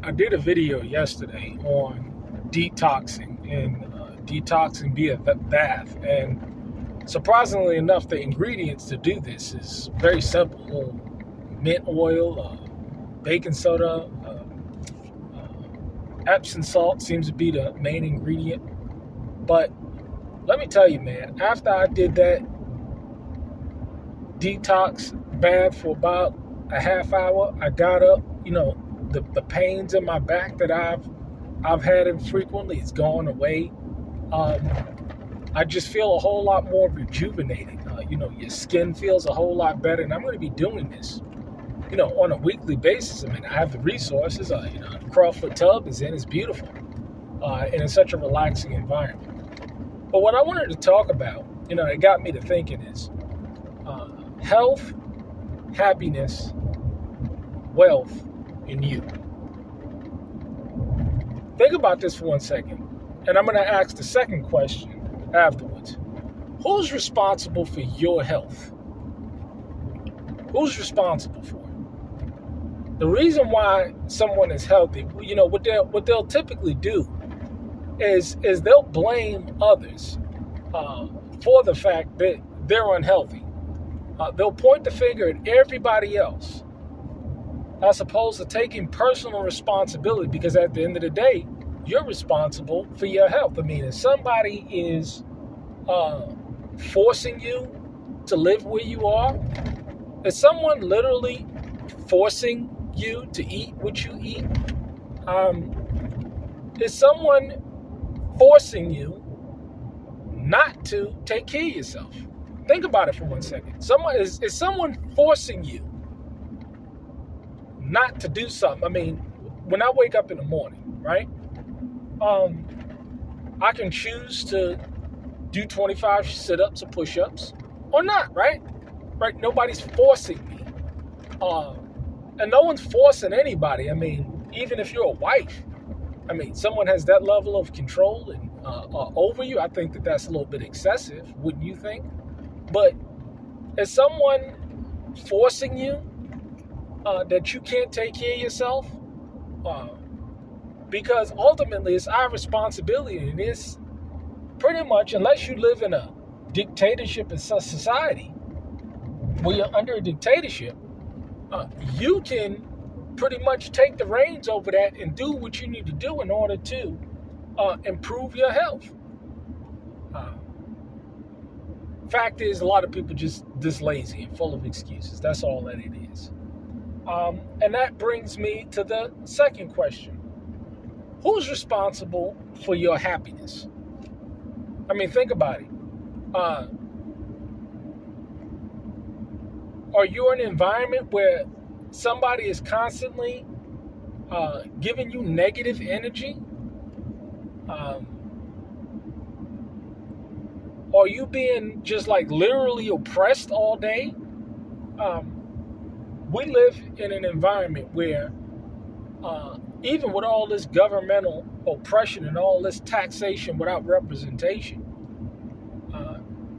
I did a video yesterday on detoxing and detoxing via bath. And surprisingly enough, the ingredients to do this is very simple. Mint oil, baking soda, Epsom salt seems to be the main ingredient. But let me tell you, man, after I did that detox bath for about a half hour, I got up, the pains in my back that I've had infrequently, it's gone away. I just feel a whole lot more rejuvenated. Your skin feels a whole lot better, and I'm going to be doing this, on a weekly basis. I mean, I have the resources. The Crawford tub is in. It's beautiful, and it's such a relaxing environment. But what I wanted to talk about, it got me to thinking is health, happiness, wealth, and you. Think about this for 1 second, and I'm going to ask the second question afterwards. Who's responsible for your health? Who's responsible for it? The reason why someone is healthy, what they'll typically do is they'll blame others for the fact that they're unhealthy. They'll point the finger at everybody else as opposed to taking personal responsibility, because at the end of the day, you're responsible for your health. I mean, if somebody is forcing you to live where you are, is someone literally forcing you to eat what you eat? Is someone forcing you not to take care of yourself? Think about it for 1 second. Is someone forcing you not to do something? I mean, when I wake up in the morning, right? I can choose to do 25 sit-ups or push-ups or not, right? Right? Nobody's forcing me. And no one's forcing anybody. I mean, even if you're a wife, I mean, someone has that level of control and over you. I think that's a little bit excessive, wouldn't you think? But is someone forcing you that you can't take care of yourself? Because ultimately it's our responsibility, and it's pretty much, unless you live in a dictatorship in society where you're under a dictatorship, you can pretty much take the reins over that and do what you need to do in order to improve your health. Fact is, a lot of people just this lazy and full of excuses. That's all that it is. And that brings me to the second question. Who's responsible for your happiness? I mean, think about it. Are you in an environment where somebody is constantly giving you negative energy? Are you being just like literally oppressed all day? We live in an environment where even with all this governmental oppression and all this taxation without representation,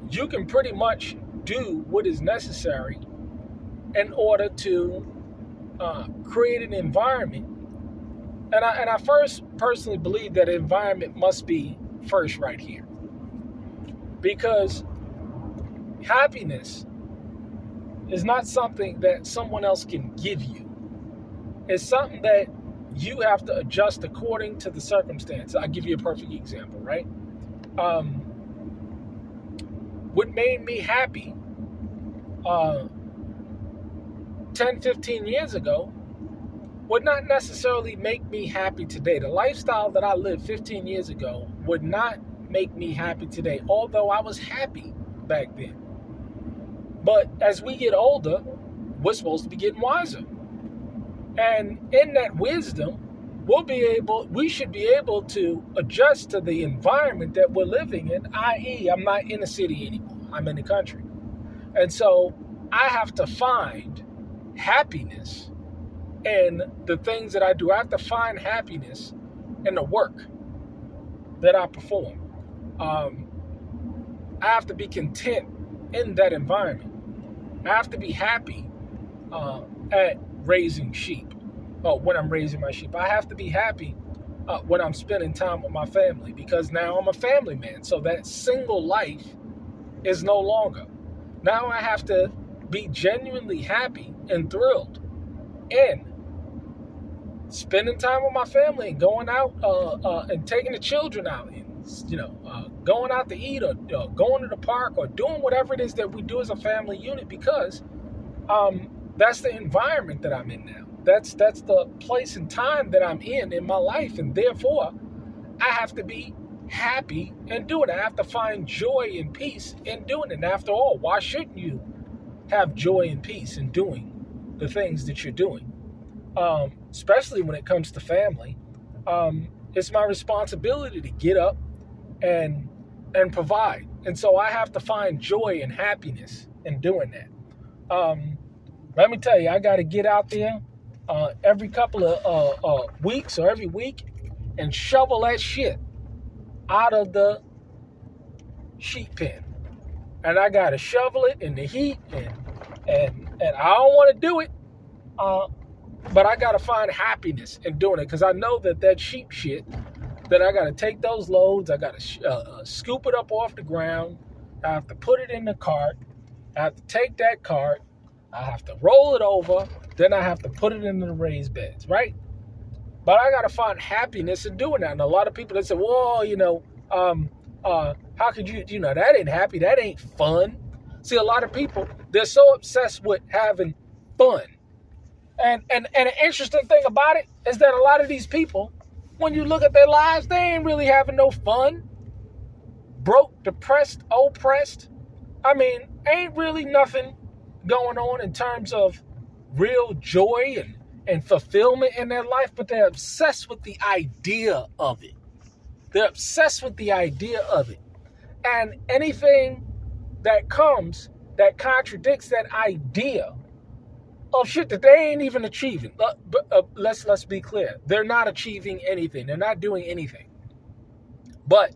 you can pretty much do what is necessary in order to create an environment. And I first personally believe that environment must be first right here. Because happiness is not something that someone else can give you. It's something that you have to adjust according to the circumstance. I'll give you a perfect example, right? What made me happy 10, 15 years ago would not necessarily make me happy today. The lifestyle that I lived 15 years ago would not make me happy today, although I was happy back then. But as we get older, we're supposed to be getting wiser. And in that wisdom, we should be able to adjust to the environment that we're living in, i.e., I'm not in the city anymore. I'm in the country. And so I have to find happiness in the things that I do. I have to find happiness in the work that I perform. I have to be content in that environment. I have to be happy at raising sheep. when I'm raising my sheep. I have to be happy when I'm spending time with my family, because now I'm a family man. So that single life is no longer. Now I have to be genuinely happy and thrilled in spending time with my family and going out and taking the children out, and going out to eat, or going to the park, or doing whatever it is that we do as a family unit, because that's the environment that I'm in now. That's the place and time that I'm in my life, and therefore I have to be happy and do it. I have to find joy and peace in doing it. And after all, why shouldn't you have joy and peace in doing the things that you're doing? Especially when it comes to family. It's my responsibility to get up and provide. And so I have to find joy and happiness in doing that. Let me tell you, I got to get out there every couple of weeks or every week and shovel that shit out of the sheep pen. And I got to shovel it in the heat, and I don't want to do it, but I got to find happiness in doing it, because I know that sheep shit, that I got to take those loads, I got to scoop it up off the ground, I have to put it in the cart, I have to take that cart, I have to roll it over, then I have to put it into the raised beds, right? But I got to find happiness in doing that. And a lot of people, they say, well, how could you, that ain't happy, that ain't fun. See, a lot of people, they're so obsessed with having fun. And an interesting thing about it is that a lot of these people, when you look at their lives, they ain't really having no fun. Broke, depressed, oppressed. I mean, ain't really nothing going on in terms of real joy and fulfillment in their life, but they're obsessed with the idea of it. They're obsessed with the idea of it. And anything that comes that contradicts that idea of shit that they ain't even achieving. Let's be clear. They're not achieving anything. They're not doing anything. But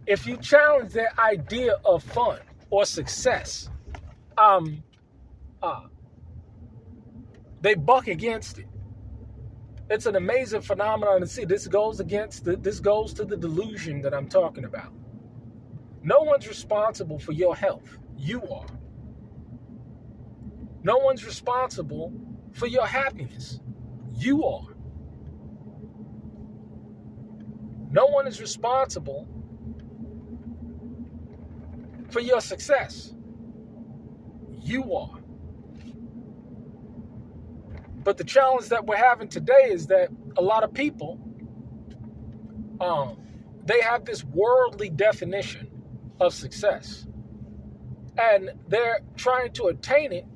if you challenge their idea of fun or success, they buck against it. It's an amazing phenomenon to see. This goes to the delusion that I'm talking about. No one's responsible for your health. You are. No one's responsible for your happiness. You are. No one is responsible for your success. You are. But the challenge that we're having today is that a lot of people, they have this worldly definition of success. And they're trying to attain it.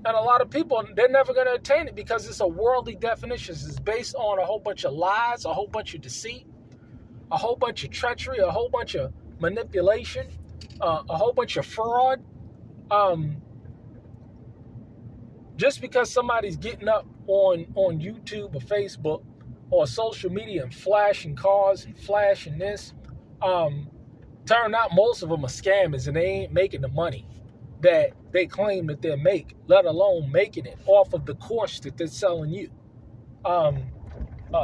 And a lot of people, they're never going to attain it because it's a worldly definition. It's based on a whole bunch of lies, a whole bunch of deceit, a whole bunch of treachery, a whole bunch of manipulation, a whole bunch of fraud. Just because somebody's getting up on YouTube or Facebook or social media and flashing cars and flashing this, turn out most of them are scammers, and they ain't making the money that they claim that they'll make, let alone making it off of the course that they're selling you.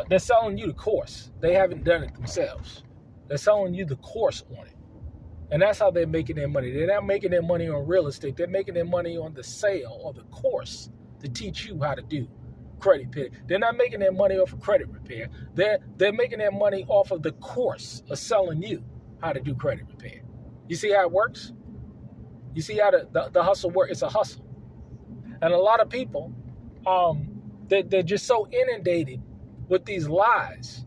They're selling you the course. They haven't done it themselves. They're selling you the course on it. And that's how they're making their money. They're not making their money on real estate. They're making their money on the sale or the course to teach you how to do credit repair. They're not making their money off of credit repair. They're making their money off of the course of selling you how to do credit repair. You see how it works? You see how the hustle works? It's a hustle. And a lot of people, they're just so inundated with these lies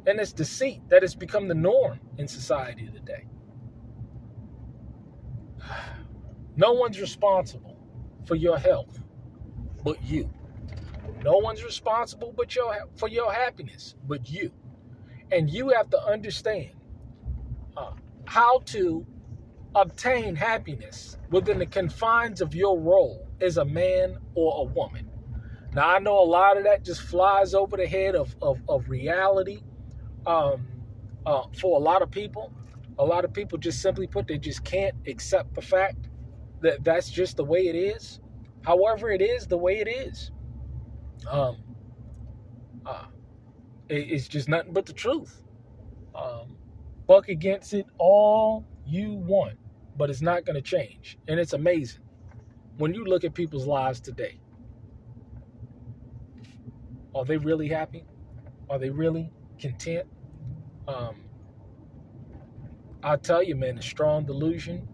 and this deceit that it's become the norm in society today. No one's responsible for your health but you. No one's responsible for your happiness but you. And you have to understand how to obtain happiness within the confines of your role as a man or a woman. Now, I know a lot of that just flies over the head of reality for a lot of people. A lot of people, just simply put, they just can't accept the fact that that's just the way it is. However, it is the way it is. Um, uh, it's just nothing but the truth. Um, buck against it all you want, but it's not going to change. And it's amazing when you look at people's lives today. Are they really happy? Are they really content? Um, I'll tell you, man, the strong delusion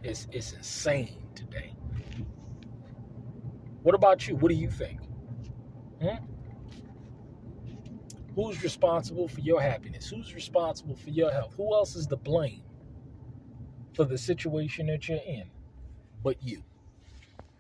is insane today. What about you? What do you think? Hmm? Who's responsible for your happiness? Who's responsible for your health? Who else is to blame for the situation that you're in but you?